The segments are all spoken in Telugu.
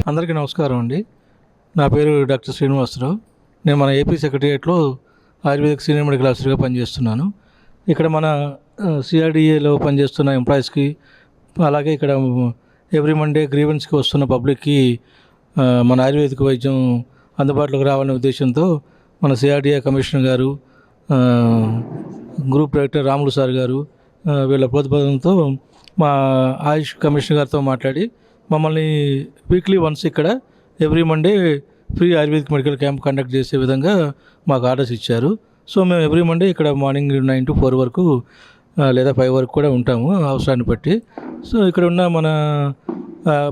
అందరికీ నమస్కారం అండి. నా పేరు డాక్టర్ శ్రీనివాసరావు. నేను మన ఏపీ సెక్రటేరియట్లో ఆయుర్వేదిక్ సీనియర్ మెడికల్ ఆఫీసర్గా పనిచేస్తున్నాను. ఇక్కడ మన సిఆర్డిఏలో పనిచేస్తున్న ఎంప్లాయీస్కి, అలాగే ఇక్కడ ఎవ్రీ మండే గ్రీవెన్స్కి వస్తున్న పబ్లిక్కి మన ఆయుర్వేదిక్ వైద్యం అందుబాటులోకి రావాలనే ఉద్దేశంతో మన సిఆర్డిఏ కమిషనర్ గారు, గ్రూప్ డైరెక్టర్ రాములు సార్ గారు వీళ్ళ ప్రోద్బలంతో మా ఆయుష్ కమిషనర్ గారితో మాట్లాడి మమ్మల్ని వీక్లీ వన్స్ ఇక్కడ every Monday free ayurvedic medical camp conduct చేసే విధంగా మాకు ఆర్డర్స్ ఇచ్చారు. సో మేము ఎవ్రీ మండే ఇక్కడ మార్నింగ్ 9 to 4 వరకు లేదా 5 వరకు కూడా ఉంటాము అవసరాన్ని బట్టి. సో ఇక్కడ ఉన్న మన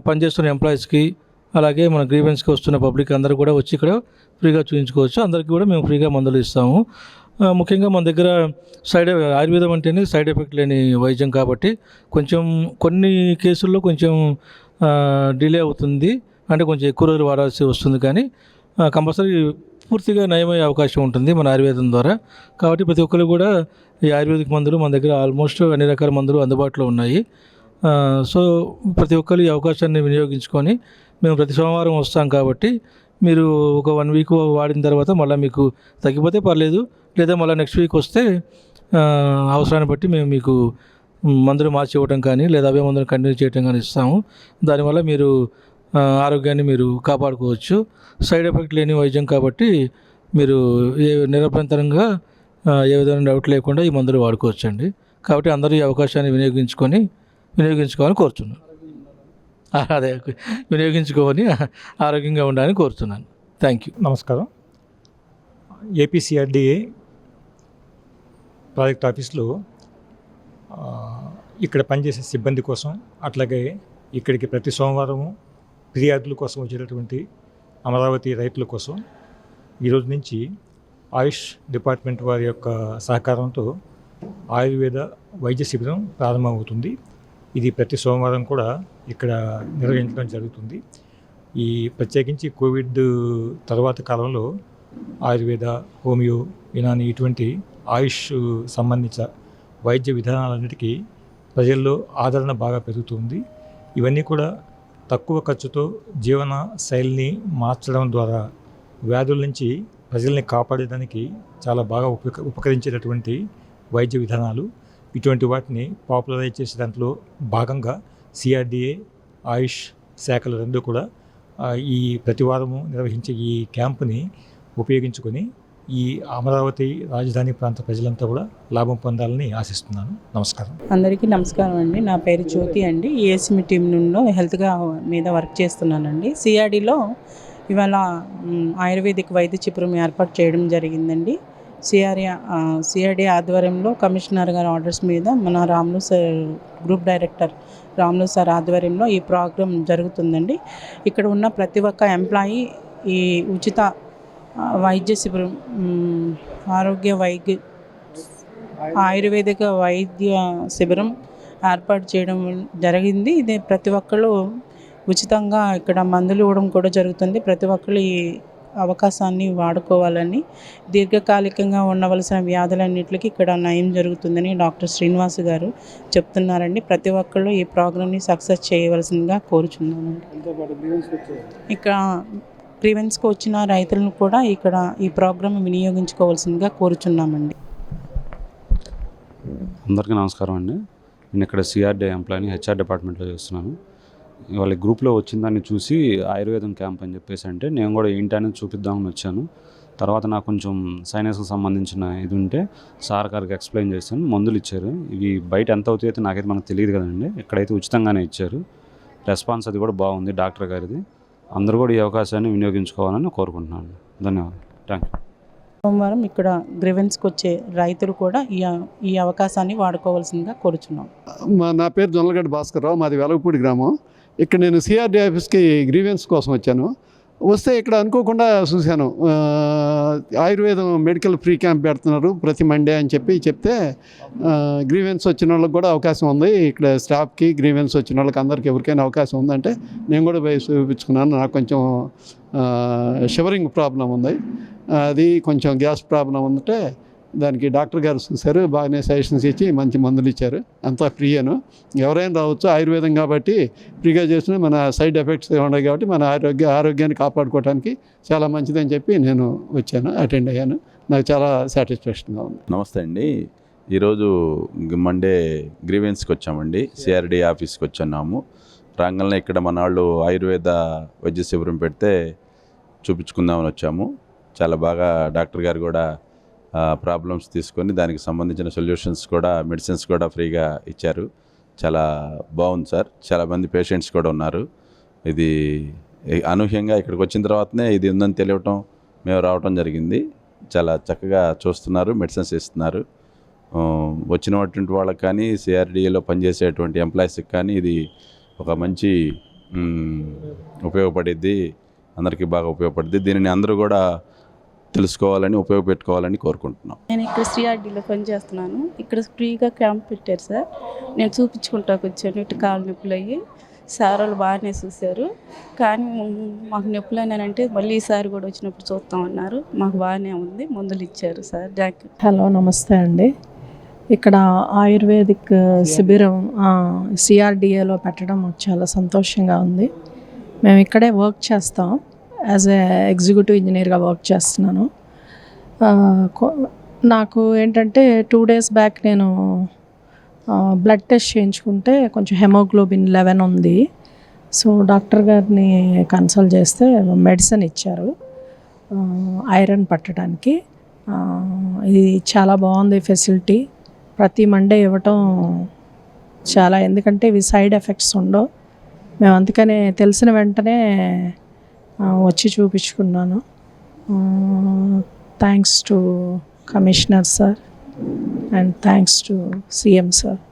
పనిచేస్తున్న ఎంప్లాయీస్కి, అలాగే మన గ్రీవెన్స్కి వస్తున్న పబ్లిక్ అందరూ కూడా వచ్చి ఇక్కడ ఫ్రీగా చూపించుకోవచ్చు. అందరికీ కూడా మేము ఫ్రీగా మందులు ఇస్తాము. ముఖ్యంగా మన దగ్గర ఆయుర్వేదం అంటేనే సైడ్ ఎఫెక్ట్ లేని వైద్యం కాబట్టి కొంచెం కొన్ని కేసుల్లో కొంచెం డిలే అవుతుంది, అంటే కొంచెం ఎక్కువ రోజులు వాడాల్సి వస్తుంది. కానీ కంపల్సరీ పూర్తిగా నయమయ్యే అవకాశం ఉంటుంది మన ఆయుర్వేదం ద్వారా. కాబట్టి ప్రతి ఒక్కరు కూడా ఈ ఆయుర్వేదిక్ మందులు మన దగ్గర ఆల్మోస్ట్ అన్ని రకాల మందులు అందుబాటులో ఉన్నాయి. సో ప్రతి ఒక్కరు ఈ అవకాశాన్ని వినియోగించుకొని, మేము ప్రతి సోమవారం వస్తాం కాబట్టి మీరు ఒక 1 week వాడిన తర్వాత మళ్ళీ మీకు తగ్గిపోతే పర్లేదు, లేదా మళ్ళీ నెక్స్ట్ వీక్ వస్తే అవసరాన్ని బట్టి మేము మీకు మందులు మార్చి ఇవ్వడం కానీ, లేదా అవే మందులు కంటిన్యూ చేయడం కానీ ఇస్తాము. దానివల్ల మీరు ఆరోగ్యాన్ని మీరు కాపాడుకోవచ్చు. సైడ్ ఎఫెక్ట్ లేని వైద్యం కాబట్టి మీరు నిరభ్యంతరంగా ఏ విధమైన డౌట్ లేకుండా ఈ మందులు వాడుకోవచ్చు అండి. కాబట్టి అందరూ ఈ అవకాశాన్ని వినియోగించుకోవాలని కోరుతున్నాను. అదే వినియోగించుకొని ఆరోగ్యంగా ఉండాలని కోరుతున్నాను. Thank you. నమస్కారం. ఏపీసీఆర్డీఏ ప్రాజెక్ట్ ఆఫీస్లో ఇక్కడ పనిచేసే సిబ్బంది కోసం, అట్లాగే ఇక్కడికి ప్రతి సోమవారము ఫిర్యాదుల కోసం వచ్చేటటువంటి అమరావతి రైతుల కోసం ఈరోజు నుంచి ఆయుష్ డిపార్ట్మెంట్ వారి యొక్క సహకారంతో ఆయుర్వేద వైద్య శిబిరం ప్రారంభమవుతుంది. ఇది ప్రతి సోమవారం కూడా ఇక్కడ నిర్వహించడం జరుగుతుంది. ఈ ప్రత్యేకించి కోవిడ్ తర్వాత కాలంలో ఆయుర్వేద, హోమియో, యునాని ఇటువంటి ఆయుష్ సంబంధించిన వైద్య విధానాలన్నిటికీ ప్రజల్లో ఆదరణ బాగా పెరుగుతుంది. ఇవన్నీ కూడా తక్కువ ఖర్చుతో జీవన శైలిని మార్చడం ద్వారా వ్యాధుల నుంచి ప్రజల్ని కాపాడడానికి చాలా బాగా ఉపకరించేటటువంటి వైద్య విధానాలు. ఇటువంటి వాటిని పాపులరైజ్ చేసే దాంట్లో భాగంగా సిఆర్డిఏ, ఆయుష్ శాఖలు రెండూ కూడా ఈ ప్రతివారము నిర్వహించే ఈ క్యాంపుని ఉపయోగించుకొని ఈ అమరావతి రాజధాని ప్రాంత ప్రజలంతా కూడా లాభం పొందాలని ఆశిస్తున్నాను. నమస్కారం. అందరికీ నమస్కారం అండి. నా పేరు జ్యోతి అండి. ఏఎస్ఎం టీం నుండి హెల్త్గా మీద వర్క్ చేస్తున్నానండి. సిఆర్డీలో ఇవాళ ఆయుర్వేదిక్ వైద్య శిబిరం ఏర్పాటు చేయడం జరిగిందండి. సిఆర్డీ ఆధ్వర్యంలో కమిషనర్ గారి ఆర్డర్స్ మీద మన Ramulu sir, group director Ramulu sir ఆధ్వర్యంలో ఈ ప్రోగ్రాం జరుగుతుందండి. ఇక్కడ ఉన్న ప్రతి ఒక్క ఎంప్లాయీ ఈ ఉచిత వైద్య శిబిరం, ఆయుర్వేదిక వైద్య శిబిరం ఏర్పాటు చేయడం జరిగింది. ఇది ప్రతి ఒక్కళ్ళు ఉచితంగా ఇక్కడ మందులు ఇవ్వడం కూడా జరుగుతుంది. ప్రతి ఒక్కళ్ళు ఈ అవకాశాన్ని వాడుకోవాలని, దీర్ఘకాలికంగా ఉండవలసిన వ్యాధులన్నింటికి ఇక్కడ నయం జరుగుతుందని డాక్టర్ శ్రీనివాస్ గారు చెప్తున్నారండి. ప్రతి ఒక్కళ్ళు ఈ ప్రోగ్రామ్ని సక్సెస్ చేయవలసిందిగా కోరుచున్నానండి. ఇక్కడ గ్రీవెన్స్కి వచ్చిన రైతులను కూడా ఇక్కడ ఈ ప్రోగ్రామ్ వినియోగించుకోవాల్సిందిగా కోరుచున్నామండి. అందరికీ నమస్కారం అండి. నేను ఇక్కడ సిఆర్డీ ఎంప్లాయీని హెచ్ఆర్ డిపార్ట్మెంట్లో చేస్తున్నాను. వాళ్ళ గ్రూప్లో వచ్చిన దాన్ని చూసి ఆయుర్వేదం క్యాంప్ అని చెప్పేసి అంటే నేను కూడా ఏంటి అనేది చూపిద్దామని వచ్చాను. తర్వాత నాకు కొంచెం సైనస్కి సంబంధించిన ఇది ఉంటే సార్ గారికి ఎక్స్ప్లెయిన్ చేశాను. మందులు ఇచ్చారు. ఇవి బయట ఎంత అవుతాయో అయితే నాకైతే మనకు తెలియదు కదండి. ఇక్కడైతే ఉచితంగానే ఇచ్చారు. రెస్పాన్స్ అది కూడా బాగుంది డాక్టర్ గారిది. అందరూ కూడా ఈ అవకాశాన్ని వినియోగించుకోవాలని కోరుకుంటున్నాను. ధన్యవాదాలు. Thank you. సోమవారం ఇక్కడ గ్రీవెన్స్కి వచ్చే రైతులు కూడా ఈ అవకాశాన్ని వాడుకోవాల్సిందిగా కోరుచున్నాం. నా పేరు జొన్నలగడ్డ భాస్కర్రావు, మాది వెలగపూడి గ్రామం. ఇక్కడ నేను సిఆర్డీ ఆఫీస్కి గ్రీవెన్స్ కోసం వచ్చాను. వస్తే ఇక్కడ అనుకోకుండా చూశాను, ఆయుర్వేదం మెడికల్ ఫ్రీ క్యాంప్ పెడుతున్నారు ప్రతి మండే అని చెప్తే గ్రీవెన్స్ వచ్చిన వాళ్ళకి కూడా అవకాశం ఉంది. ఇక్కడ స్టాఫ్కి గ్రీవెన్స్ వచ్చిన వాళ్ళకి అందరికీ ఎవరికైనా అవకాశం ఉందంటే నేను కూడా పోయి చూపించుకున్నాను. నాకు కొంచెం షివరింగ్ ప్రాబ్లం ఉంది, అది కొంచెం గ్యాస్ ప్రాబ్లం ఉందంటే దానికి డాక్టర్ గారు చూశారు, బాగానే సజెషన్స్ ఇచ్చి మంచి మందులు ఇచ్చారు. అంతా ఫ్రీయేను, ఎవరైనా రావచ్చు. ఆయుర్వేదం కాబట్టి ఫ్రీగా చేసిన మన సైడ్ ఎఫెక్ట్స్ ఉన్నాయి కాబట్టి మన ఆరోగ్యాన్ని కాపాడుకోవడానికి చాలా మంచిదని చెప్పి నేను వచ్చాను, అటెండ్ అయ్యాను. నాకు చాలా సాటిస్ఫాక్షన్గా ఉంది. నమస్తే అండి. ఈరోజు మండే గ్రీవెన్స్కి వచ్చామండి. సిఆర్డి ఆఫీస్కి వచ్చున్నాము. రాగానే ఇక్కడ మన వాళ్ళు ఆయుర్వేద వైద్య శిబిరం పెడితే చూపించుకుందామని వచ్చాము. చాలా బాగా డాక్టర్ గారు కూడా ప్రాబ్లమ్స్ తీసుకొని దానికి సంబంధించిన సొల్యూషన్స్ కూడా, మెడిసిన్స్ కూడా ఫ్రీగా ఇచ్చారు. చాలా బాగుంది సార్. చాలామంది పేషెంట్స్ కూడా ఉన్నారు. ఇది అనూహ్యంగా ఇక్కడికి వచ్చిన తర్వాతనే ఇది ఉందని తెలియటం, మేము రావటం జరిగింది. చాలా చక్కగా చూస్తున్నారు, మెడిసిన్స్ ఇస్తున్నారు. వచ్చినటువంటి వాళ్ళకి కానీ, సిఆర్డిఏలో పనిచేసేటువంటి ఎంప్లాయీస్కి కానీ ఇది ఒక మంచి ఉపయోగపడిద్ది, అందరికీ బాగా ఉపయోగపడుద్ది. దీనిని అందరూ కూడా తెలుసుకోవాలని, ఉపయోగపెట్టుకోవాలని కోరుకుంటున్నాం. నేను ఇక్కడ సిఆర్డీలో పనిచేస్తున్నాను. ఇక్కడ ఫ్రీగా క్యాంప్ పెట్టారు సార్. నేను చూపించుకుంటాకు వచ్చాను. ఇటు కాలు నొప్పులు అయ్యి సార్ వాళ్ళు బాగానే చూశారు. కానీ మాకు నొప్పులు అయినానంటే మళ్ళీ ఈసారి కూడా వచ్చినప్పుడు చూస్తామన్నారు. మాకు బాగానే ఉంది, మందులు ఇచ్చారు సార్. హలో, నమస్తే అండి. ఇక్కడ ఆయుర్వేదిక్ శిబిరం సిఆర్డిఏలో పెట్టడం మాకు చాలా సంతోషంగా ఉంది. మేము ఇక్కడే వర్క్ చేస్తాం. యాజ్ ఏ ఎగ్జిక్యూటివ్ ఇంజనీర్గా వర్క్ చేస్తున్నాను. నాకు ఏంటంటే 2 days బ్యాక్ నేను బ్లడ్ టెస్ట్ చేయించుకుంటే కొంచెం హెమోగ్లోబిన్ 11 ఉంది. సో డాక్టర్ గారిని కన్సల్ట్ చేస్తే మెడిసిన్ ఇచ్చారు ఐరన్ పట్టడానికి. ఇది చాలా బాగుంది ఫెసిలిటీ. ప్రతి మండే ఇవ్వటం చాలా, ఎందుకంటే ఇవి సైడ్ ఎఫెక్ట్స్ ఉండవు. మేము అందుకనే తెలిసిన వెంటనే వచ్చి చూపించుకున్నాను. Thanks to commissioner sir and thanks to CM sir.